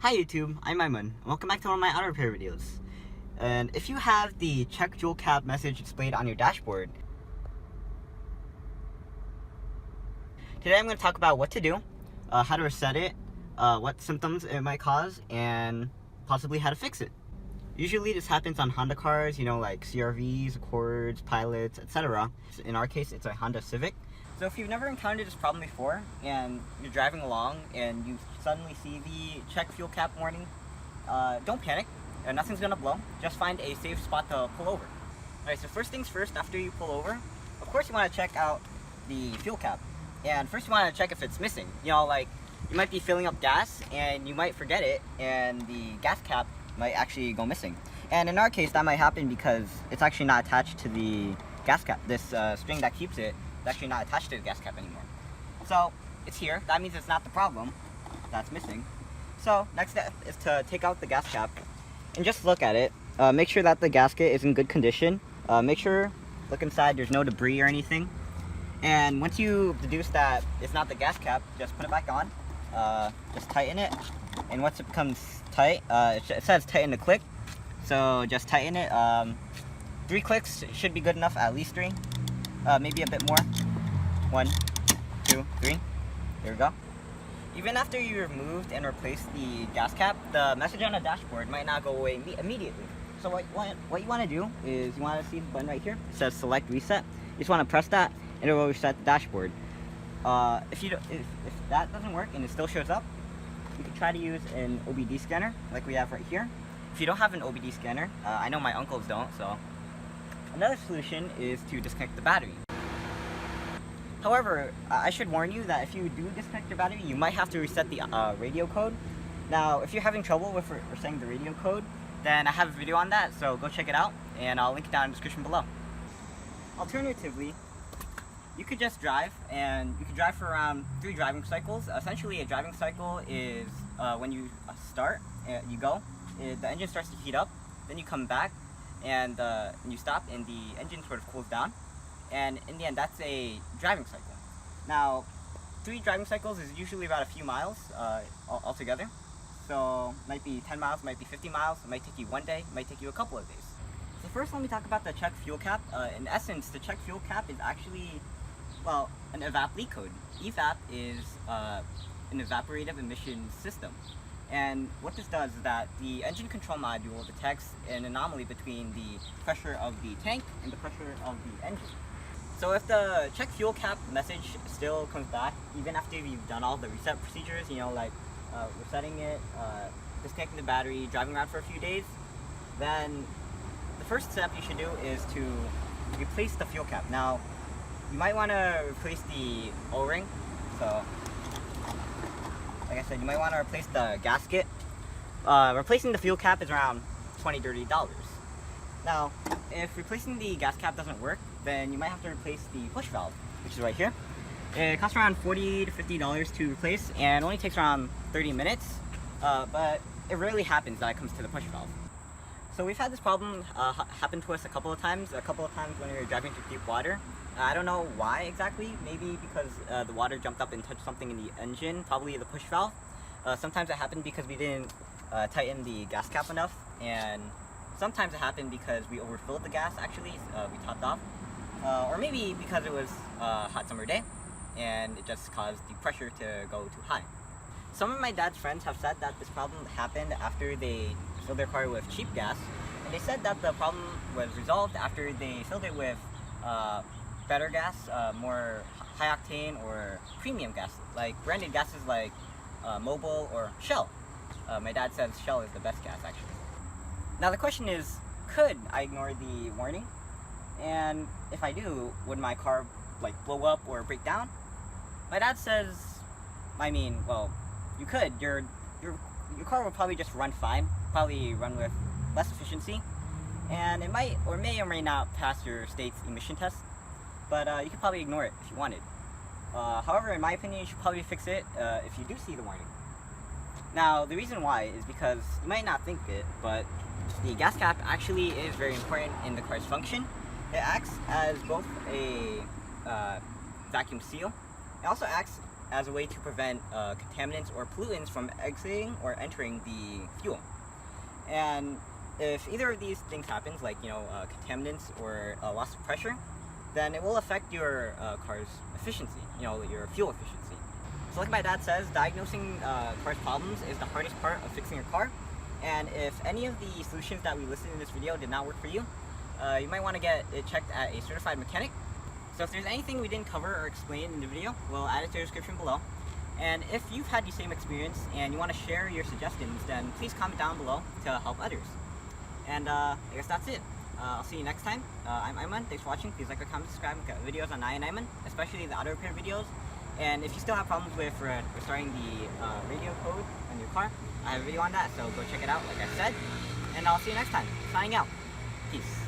Hi YouTube, I'm Aiman, and welcome back to one of my auto repair videos. And if you have the check fuel cap message displayed on your dashboard, today I'm going to talk about what to do, how to reset it, what symptoms it might cause, and possibly how to fix it. Usually this happens on Honda cars, like CRVs, Accords, Pilots, etc. In our case, it's a Honda Civic. So if you've never encountered this problem before, and you're driving along and you suddenly see the check fuel cap warning, don't panic. Nothing's gonna blow. Just find a safe spot to pull over. Alright, so first things first, after you pull over, of course you want to check out the fuel cap. And first you want to check if it's missing. You might be filling up gas and you might forget it, and the gas cap might actually go missing. And in our case, that might happen because it's actually not attached to the gas cap. This string that keeps it is actually not attached to the gas cap anymore. So it's here. That means it's not the problem that's missing. So next step is to take out the gas cap and just look at it. Make sure that the gasket is in good condition. Look inside, there's no debris or anything. And once you deduce that it's not the gas cap, just put it back on. Just tighten it. And once it becomes tight, it says tighten to click. So just tighten it. 3 clicks should be good enough, at least 3. Maybe a bit more. 1, 2, 3. There we go. Even after you removed and replaced the gas cap, the message on the dashboard might not go away immediately. So what you want to do is you want to see the button right here. It says select reset. You just want to press that and it will reset the dashboard. If that doesn't work and it still shows up, you can try to use an OBD scanner like we have right here. If you don't have an OBD scanner, I know my uncles don't, so another solution is to disconnect the battery. However, I should warn you that if you do disconnect your battery, you might have to reset the radio code. Now, if you're having trouble with resetting the radio code, then I have a video on that, so go check it out, and I'll link it down in the description below. Alternatively, you could just drive, and you could drive for around 3 driving cycles. Essentially, a driving cycle is when you start, you go, the engine starts to heat up, then you come back, and you stop, and the engine sort of cools down. And in the end, that's a driving cycle. Now, 3 driving cycles is usually about a few miles altogether. So, it might be 10 miles, might be 50 miles, it might take you 1 day, it might take you a couple of days. So first, let me talk about the check fuel cap. In essence, the check fuel cap is actually, well, an EVAP leak code. EVAP is an evaporative emission system. And what this does is that the engine control module detects an anomaly between the pressure of the tank and the pressure of the engine. So if the check fuel cap message still comes back, even after you've done all the reset procedures, like resetting it, disconnecting the battery, driving around for a few days, then the first step you should do is to replace the fuel cap. Now, you might want to replace the O-ring. So, like I said, you might want to replace the gasket. Replacing the fuel cap is around $20–$30. Now, if replacing the gas cap doesn't work, then you might have to replace the push valve, which is right here. It costs around $40–$50 to replace, and only takes around 30 minutes, but it rarely happens that it comes to the push valve. So we've had this problem happen to us a couple of times when we were driving through deep water. I don't know why exactly, maybe because the water jumped up and touched something in the engine, probably the push valve. Sometimes it happened because we didn't tighten the gas cap enough, and sometimes it happened because we overfilled the gas, actually, we topped off. Or maybe because it was a hot summer day, and it just caused the pressure to go too high. Some of my dad's friends have said that this problem happened after they filled their car with cheap gas, and they said that the problem was resolved after they filled it with better gas, more high octane or premium gas, like branded gases like Mobil or Shell. My dad says Shell is the best gas, actually. Now the question is, could I ignore the warning? And if I do, would my car blow up or break down? My dad says, well, you could. Your car will probably just run fine, probably run with less efficiency, and it might or may not pass your state's emission test, but you could probably ignore it if you wanted. However, in my opinion, you should probably fix it if you do see the warning. Now, the reason why is because you might not think it, but the gas cap actually is very important in the car's function. It acts as both a vacuum seal. It also acts as a way to prevent contaminants or pollutants from exiting or entering the fuel. And if either of these things happens, like contaminants or loss of pressure, then it will affect your car's efficiency, your fuel efficiency. So like my dad says, diagnosing car's problems is the hardest part of fixing your car. And if any of the solutions that we listed in this video did not work for you, you might want to get it checked at a certified mechanic. So if there's anything we didn't cover or explain in the video, we'll add it to the description below. And if you've had the same experience and you want to share your suggestions, then please comment down below to help others. And I guess that's it. I'll see you next time. I'm Aiman. Thanks for watching. Please like, comment, subscribe. We've got videos on EYeOnAiman, especially the auto repair videos. And if you still have problems with restarting the radio code on your car, I have a video on that, so go check it out like I said. And I'll see you next time. Signing out. Peace.